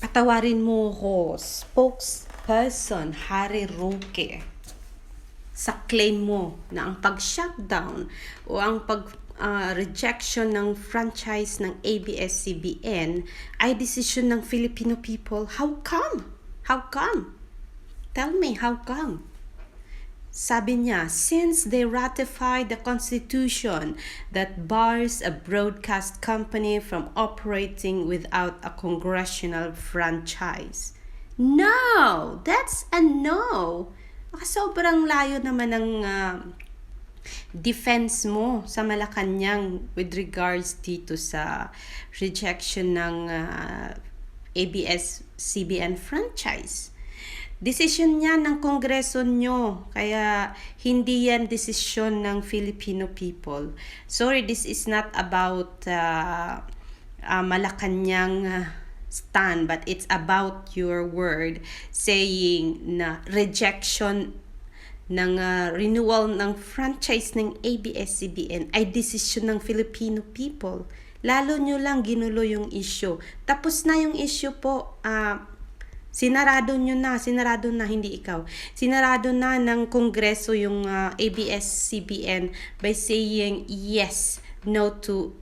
Patawarin mo ko, Spokesperson Roque, sa claim mo na ang pag-shutdown o ang rejection ng franchise ng ABSCBN ay desisyon ng Filipino people. How come? How come? Tell me, how come? Sabi niya, since they ratified the Constitution that bars a broadcast company from operating without a congressional franchise. No! That's a no! Sobrang layo naman ng defense mo sa Malacanang with regards dito sa rejection ng ABS-CBN franchise. Desisyon niya ng kongreso nyo, kaya hindi yan desisyon ng Filipino people. Sorry, this is not about Malacanang stand, but it's about your word saying na rejection ng renewal ng franchise ng ABS-CBN ay desisyon ng Filipino people. Lalo nyo lang ginulo yung issue. Tapos na yung issue po, sinarado na, hindi ikaw. Sinarado na ng Kongreso yung ABS-CBN by saying yes, no to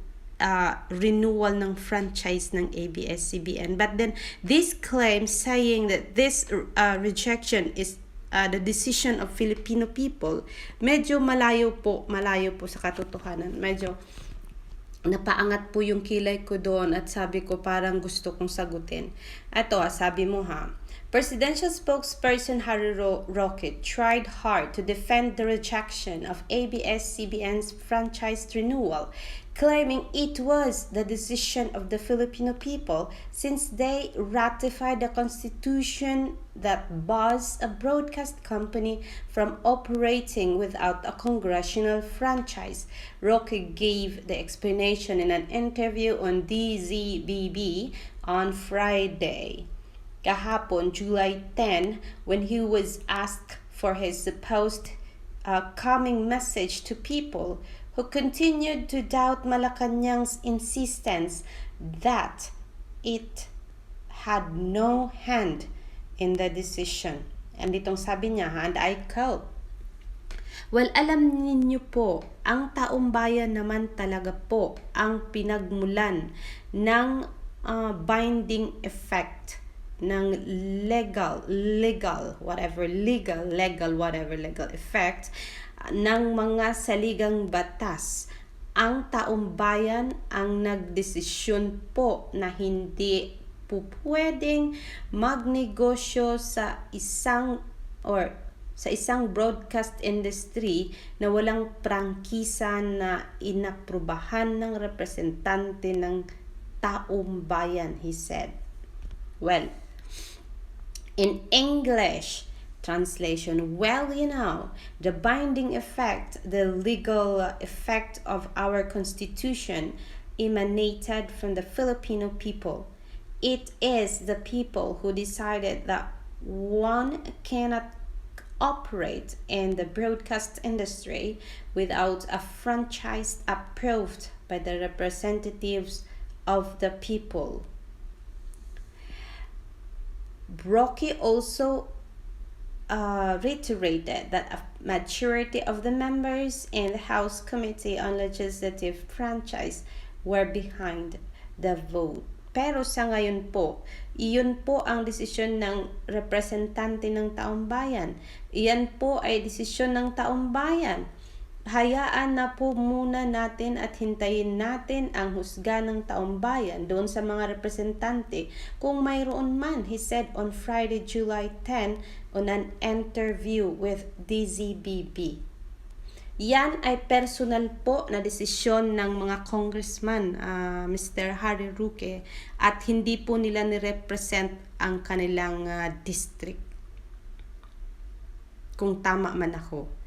renewal ng franchise ng ABS-CBN. But then, this claim saying that this rejection is the decision of Filipino people, medyo malayo po sa katotohanan. Medyo napaangat po yung kilay ko doon at sabi ko parang gusto kong sagutin. Ito, sabi mo Presidential Spokesperson Roque tried hard to defend the rejection of ABS-CBN's franchise renewal, claiming it was the decision of the Filipino people since they ratified the Constitution that bars a broadcast company from operating without a congressional franchise. Roque gave the explanation in an interview on DZBB on Friday, kahapon, July 10, when he was asked for his supposed coming message to people who continued to doubt Malacanang's insistence that it had no hand in the decision. And itong sabi niya, and I quote, well, alam ninyo po, ang taong bayan naman talaga po ang pinagmulan ng binding effect ng legal effect ng mga saligang batas. Ang taong bayan ang nagdesisyon po na hindi po pwedeng magnegosyo sa isang broadcast industry na walang prangkisa na inaprubahan ng representante ng taong bayan, he said. Well, in English translation, well, the binding effect, the legal effect of our Constitution emanated from the Filipino people. It is the people who decided that one cannot operate in the broadcast industry without a franchise approved by the representatives of the people. Roque also reiterated that a majority of the members in the House Committee on Legislative Franchise were behind the vote. Pero sa ngayon po, iyon po ang desisyon ng representante ng taong bayan. Iyan po ay desisyon ng taong bayan. Hayaan na po muna natin at hintayin natin ang husga ng taong bayan doon sa mga representante kung mayroon man, he said on Friday, July 10 on an interview with DZBB. Yan ay personal po na desisyon ng mga congressman, Mr. Roque, at hindi po nila ni-represent ang kanilang district. Kung tama man ako.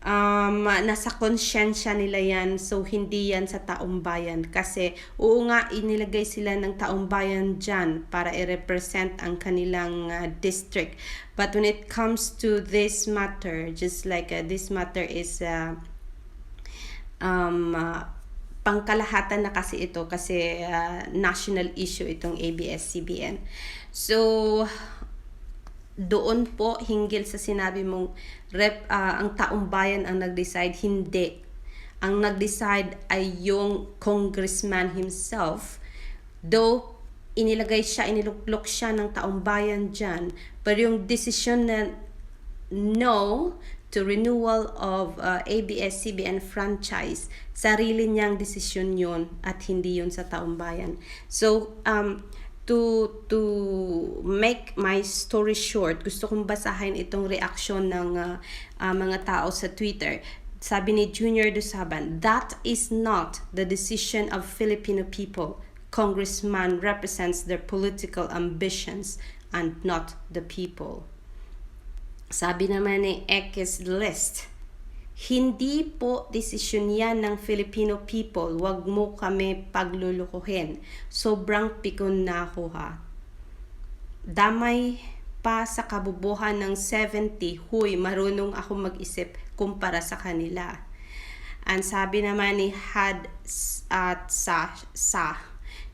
Nasa konsyensya nila yan, so hindi yan sa taong bayan kasi oo nga inilagay sila ng taong bayan dyan para i-represent ang kanilang district, but when it comes to this matter, just like this matter is pangkalahatan na kasi ito kasi national issue itong ABS-CBN. So, doon po hinggil sa sinabi mong ang taong bayan ang nag-decide, hindi. Ang nag-decide ay yung congressman himself. Though iniluklok siya ng taong bayan dyan, pero yung decision na no to renewal of ABS-CBN franchise, sarili niyang desisyon yun at hindi yun sa taong bayan. So, to make my story short, gusto kong basahin itong reaksyon ng mga tao sa Twitter. Sabi ni Junior Dusaban, "That is not the decision of Filipino people. Congressman represents their political ambitions and not the people." Sabi naman ni Ekes List, "Hindi po desisyon yan ng Filipino people. Wag mo kami paglulukuhin. Sobrang pikon na ako ha. Damay pa sa kabubuhan ng 70. Huy, marunong ako mag-isip kumpara sa kanila." And sabi naman ni Had at Sa,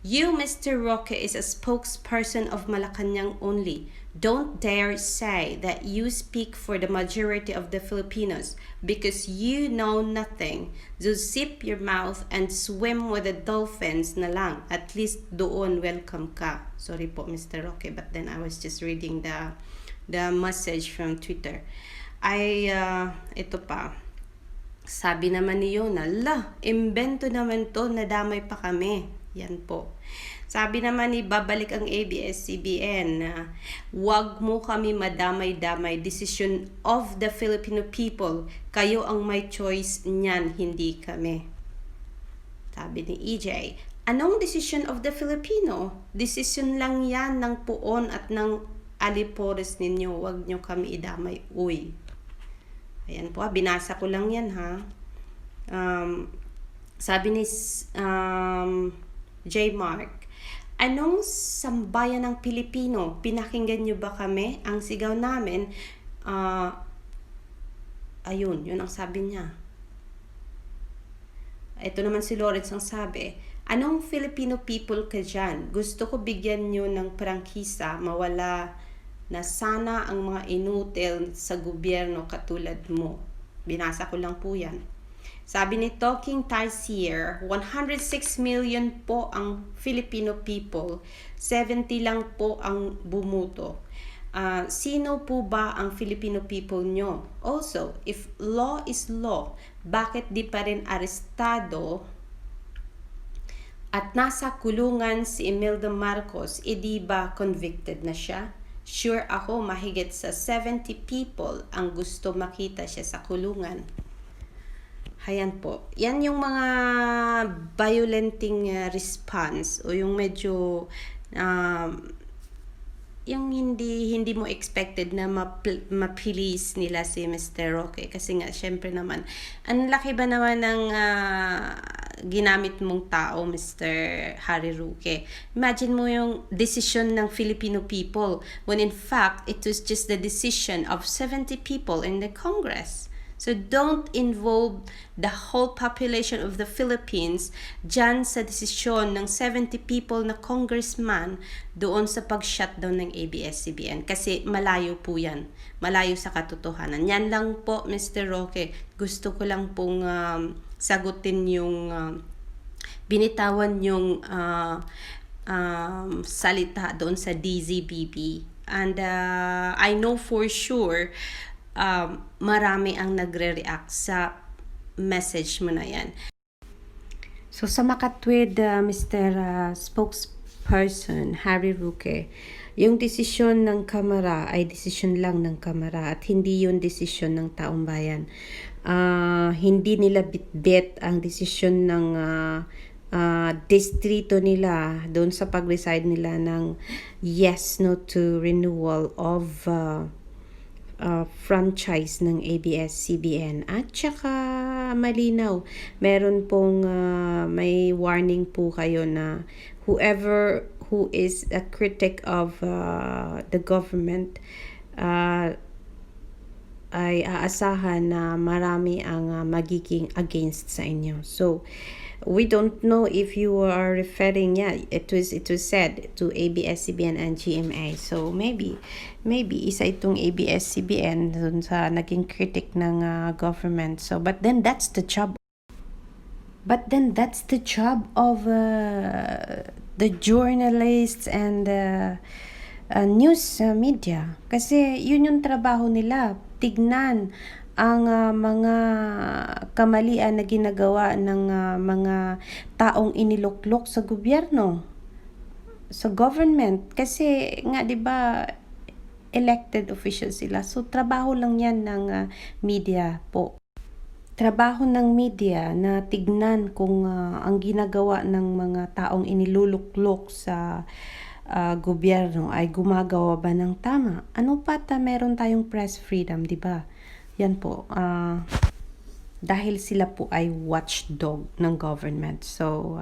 "You, Mr. Roque, is a spokesperson of Malacanang only. Don't dare say that you speak for the majority of the Filipinos because you know nothing. Just zip your mouth and swim with the dolphins na lang. At least doon welcome ka." Sorry po, Mr. Roque, but then I was just reading the message from Twitter. Ito pa. Sabi naman ni Yona, "Imbento naman to, nadamay pa kami." Yan po. Sabi naman ni babalik ang ABS-CBN na "Wag mo kami madamay-damay. Decision of the Filipino people. Kayo ang may choice niyan, hindi kami." Sabi ni EJ, "Anong decision of the Filipino? Decision lang yan ng puon at ng alipores ninyo. Wag nyo kami idamay. Uy." Ayan po, binasa ko lang yan ha. Sabi ni J. Mark, "Anong sambayan ng Pilipino? Pinakinggan nyo ba kami? Ang sigaw namin, ayun, yun ang sabi niya." Ito naman si Lawrence ang sabi, "Anong Filipino people ka dyan? Gusto ko bigyan nyo ng prangkisa, mawala na sana ang mga inutil sa gobyerno katulad mo." Binasa ko lang po yan. Sabi ni Talking Tarsier, 106 million po ang Filipino people, 70 lang po ang bumuto. Sino po ba ang Filipino people nyo? Also, if law is law, bakit di pa rin arestado at nasa kulungan si Imelda Marcos, di ba convicted na siya? Sure ako mahigit sa 70 people ang gusto makita siya sa kulungan." Ayan po. Yan yung mga violenting response o yung medyo yung hindi mo expected na mapilis nila si Mr. Roque. Kasi nga, syempre naman, ang laki ba naman ng ginamit mong tao, Mr. Harry Roque. Imagine mo yung decision ng Filipino people when in fact, it was just the decision of 70 people in the Congress. So don't involve the whole population of the Philippines dyan sa desisyon ng 70 people na congressman doon sa pag-shutdown ng ABS-CBN. Kasi malayo po yan. Malayo sa katotohanan. Yan lang po, Mr. Roque. Gusto ko lang pong sagutin yung binitawan yung salita doon sa DZBB. And I know for sure marami ang nagre-react sa message mo na yan. So sa makatwid, Mr. Spokesperson Harry Roque, yung desisyon ng Kamara ay desisyon lang ng Kamara at hindi yun desisyon ng taong bayan. Hindi nila bitbit ang desisyon ng distrito nila doon sa pag-reside nila ng yes, no to renewal of franchise ng ABS-CBN. At saka malinaw, meron pong may warning po kayo na whoever who is a critic of the government ay aasahan na marami ang magiging against sa inyo. So, We don't know if you are referring, yeah, it was said to ABS-CBN and GMA. So maybe isa itong ABS-CBN dun sa naging critic ng government. So but then that's the job of the journalists and news media. Kasi yun yung trabaho nila, tignan ang mga kamalian na ginagawa ng mga taong iniluklok sa gobyerno, sa government. Kasi nga 'di ba, elected officials sila. So trabaho lang 'yan ng media po. Trabaho ng media na tignan kung ang ginagawa ng mga taong iniluluklok sa gobyerno ay gumagawa ba ng tama. Ano pa meron tayong press freedom, 'di ba? Yan po. Dahil sila po ay watchdog ng government. So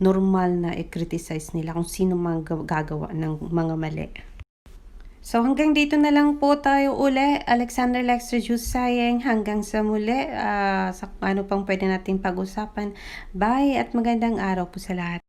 normal na i-criticize nila kung sino mang gagawa ng mga mali. So hanggang dito na lang po tayo uli. Alexander Lexter Juice saying hanggang sa muli. Sa ano pang pwede nating pag-usapan. Bye at magandang araw po sa lahat.